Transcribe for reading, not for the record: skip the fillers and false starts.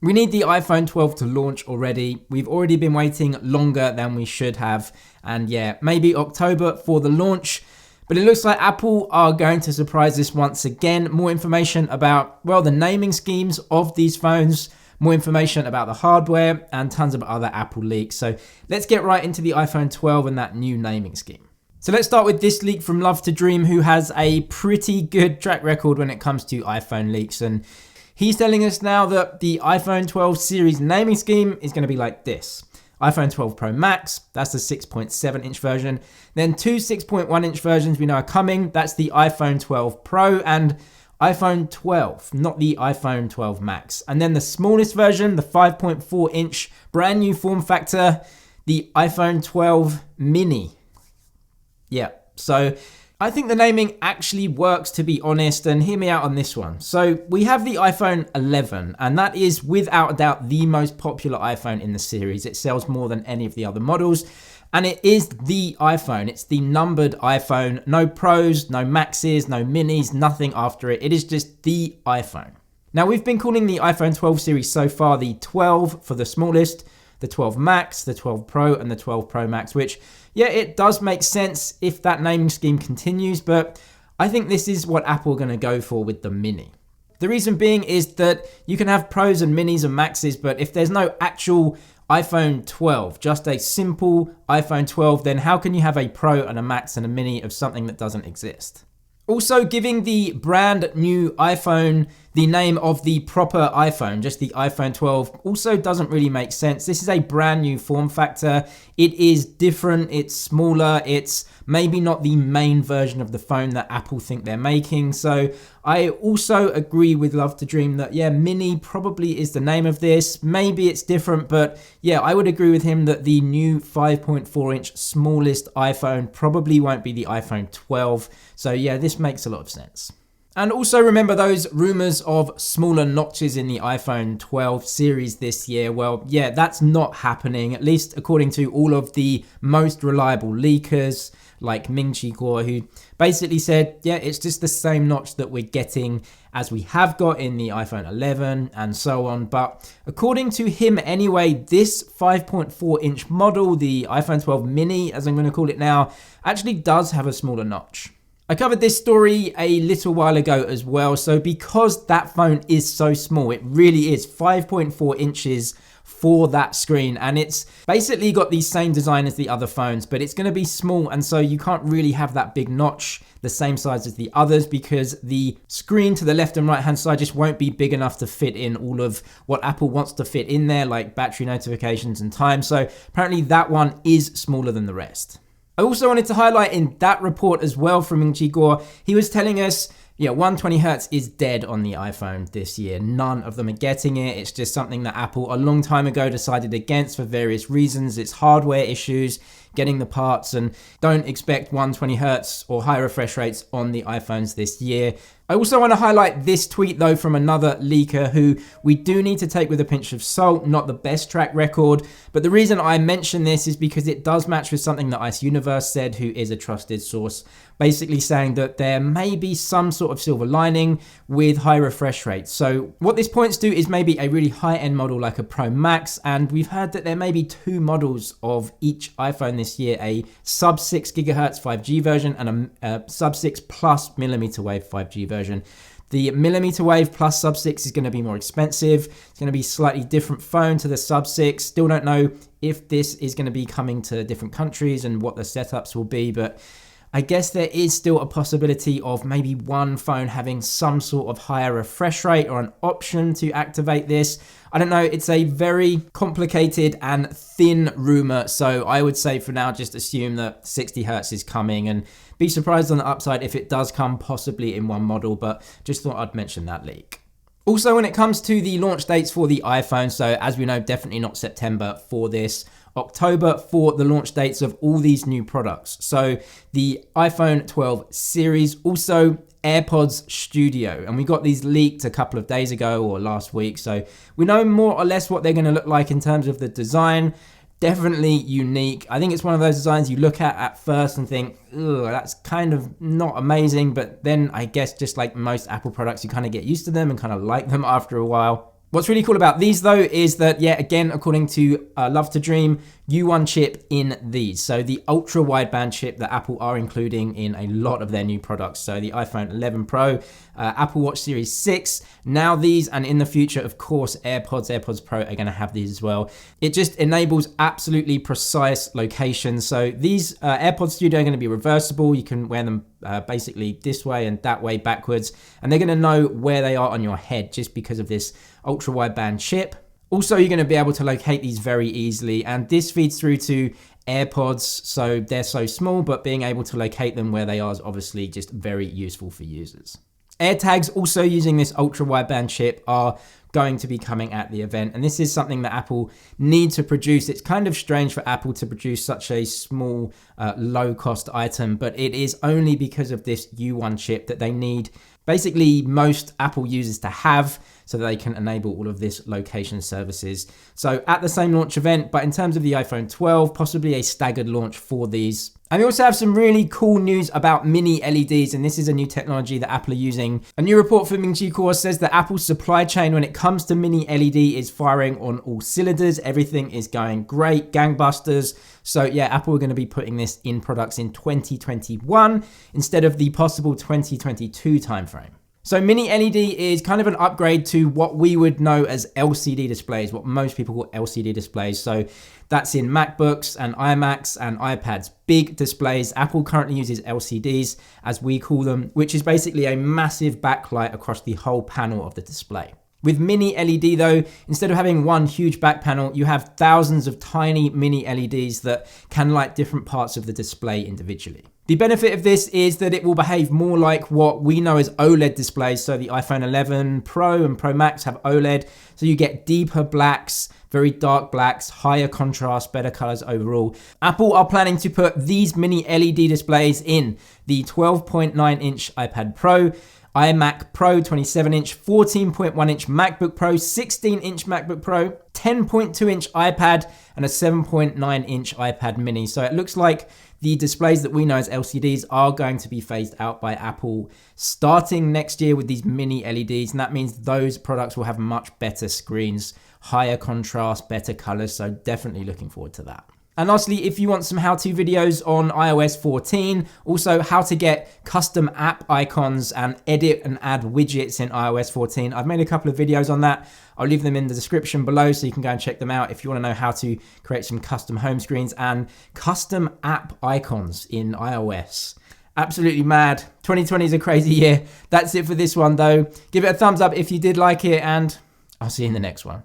We need the iPhone 12 to launch already. We've already been waiting longer than we should have. And yeah, maybe October for the launch. But it looks like Apple are going to surprise us once again. More information about, well, the naming schemes of these phones, more information about the hardware, and tons of other Apple leaks. So let's get right into the iPhone 12 and that new naming scheme. So let's start with this leak from Love to Dream, who has a pretty good track record when it comes to iPhone leaks. And he's telling us now that the iPhone 12 series naming scheme is going to be like this. iPhone 12 Pro Max, that's the 6.7 inch version. Then two 6.1 inch versions we know are coming. That's the iPhone 12 Pro and iPhone 12, not the iPhone 12 Max. And then the smallest version, the 5.4 inch brand new form factor, the iPhone 12 Mini. Yeah, so I think the naming actually works, to be honest, and hear me out on this one. So we have the iPhone 11, and that is without a doubt the most popular iPhone in the series. It sells more than any of the other models, and it is the iPhone. It's the numbered iPhone. No Pros, no Maxes, no Minis, nothing after it. It is just the iPhone. Now, we've been calling the iPhone 12 series so far the 12 for the smallest, the 12 Max, the 12 Pro, and the 12 Pro Max, which, yeah, it does make sense if that naming scheme continues, but I think this is what Apple are going to go for with the Mini. The reason being is that you can have Pros and Minis and Maxes, but if there's no actual iPhone 12, just a simple iPhone 12, then how can you have a Pro and a Max and a Mini of something that doesn't exist? Also, giving the brand new iPhone the name of the proper iPhone, just the iPhone 12, also doesn't really make sense. This is a brand new form factor. It is different, it's smaller, it's maybe not the main version of the phone that Apple think they're making. So I also agree with Love to Dream that, yeah, Mini probably is the name of this. Maybe it's different, but yeah, I would agree with him that the new 5.4 inch smallest iPhone probably won't be the iPhone 12. So yeah, this makes a lot of sense. And also remember those rumors of smaller notches in the iPhone 12 series this year. Well, yeah, that's not happening, at least according to all of the most reliable leakers like Ming-Chi Kuo, who basically said, yeah, it's just the same notch that we're getting as we have got in the iPhone 11 and so on. But according to him anyway, this 5.4 inch model, the iPhone 12 Mini, as I'm going to call it now, actually does have a smaller notch. I covered this story a little while ago as well. So because that phone is so small, it really is 5.4 inches for that screen. And it's basically got the same design as the other phones, but it's going to be small. And so you can't really have that big notch the same size as the others because the screen to the left and right hand side just won't be big enough to fit in all of what Apple wants to fit in there, like battery notifications and time. So apparently that one is smaller than the rest. I also wanted to highlight in that report as well from Ming-Chi Kuo, he was telling us, yeah, 120Hz is dead on the iPhone this year. None of them are getting it. It's just something that Apple a long time ago decided against for various reasons. It's hardware issues, getting the parts, and don't expect 120Hz or high refresh rates on the iPhones this year. I also want to highlight this tweet though from another leaker who we do need to take with a pinch of salt, not the best track record. But the reason I mention this is because it does match with something that Ice Universe said, who is a trusted source, basically saying that there may be some sort of silver lining with high refresh rates. So what this points to is maybe a really high-end model like a Pro Max, and we've heard that there may be two models of each iPhone this year, a sub 6 GHz 5G version and a sub 6 plus millimeter wave 5G version. The millimeter wave plus sub 6 is going to be more expensive. It's going to be a slightly different phone to the sub 6. Still don't know if this is going to be coming to different countries and what the setups will be, but I guess there is still a possibility of maybe one phone having some sort of higher refresh rate or an option to activate this. I don't know, it's a very complicated and thin rumor, so I would say for now just assume that 60 Hz is coming and be surprised on the upside if it does come possibly in one model, but just thought I'd mention that leak. Also, when it comes to the launch dates for the iPhone, so as we know, definitely not September for this. October for the launch dates of all these new products. So the iPhone 12 series, also AirPods Studio. And we got these leaked a couple of days ago or last week. So we know more or less what they're going to look like in terms of the design. Definitely unique. I think it's one of those designs you look at first and think, ugh, that's kind of not amazing. But then I guess just like most Apple products, you kind of get used to them and kind of like them after a while. What's really cool about these though is that, yeah, again, according to Love to Dream, U1 chip in these. So the ultra wideband chip that Apple are including in a lot of their new products. So the iPhone 11 Pro, Apple Watch Series 6, now these, and in the future, of course, AirPods Pro are gonna have these as well. It just enables absolutely precise location. So these AirPods Studio are gonna be reversible. You can wear them basically this way and that way backwards, and they're gonna know where they are on your head just because of this ultra wideband chip. Also, you're going to be able to locate these very easily, and this feeds through to AirPods, so they're so small, but being able to locate them where they are is obviously just very useful for users. AirTags, also using this ultra wideband chip, are going to be coming at the event, and this is something that Apple need to produce. It's kind of strange for Apple to produce such a small, low-cost item, but it is only because of this U1 chip that they need basically most Apple users to have, so that they can enable all of this location services. So at the same launch event, but in terms of the iPhone 12, possibly a staggered launch for these. And we also have some really cool news about mini LEDs, and this is a new technology that Apple are using. A new report from Ming-Chi Kuo says that Apple's supply chain when it comes to mini LED is firing on all cylinders. Everything is going great, gangbusters. So yeah, Apple are going to be putting this in products in 2021 instead of the possible 2022 timeframe. So mini LED is kind of an upgrade to what we would know as LCD displays, what most people call LCD displays. So that's in MacBooks and iMacs and iPads, big displays. Apple currently uses LCDs, as we call them, which is basically a massive backlight across the whole panel of the display. With mini LED though, instead of having one huge back panel, you have thousands of tiny mini LEDs that can light different parts of the display individually. The benefit of this is that it will behave more like what we know as OLED displays. So the iPhone 11 Pro and Pro Max have OLED. So you get deeper blacks, very dark blacks, higher contrast, better colors overall. Apple are planning to put these mini LED displays in the 12.9 inch iPad Pro, iMac Pro 27-inch, 14.1-inch MacBook Pro, 16-inch MacBook Pro, 10.2-inch iPad, and a 7.9-inch iPad mini. So it looks like the displays that we know as LCDs are going to be phased out by Apple starting next year with these mini LEDs. And that means those products will have much better screens, higher contrast, better colors. So definitely looking forward to that. And lastly, if you want some how-to videos on iOS 14, also how to get custom app icons and edit and add widgets in iOS 14, I've made a couple of videos on that. I'll leave them in the description below so you can go and check them out if you want to know how to create some custom home screens and custom app icons in iOS. Absolutely mad. 2020 is a crazy year. That's it for this one though. Give it a thumbs up if you did like it, and I'll see you in the next one.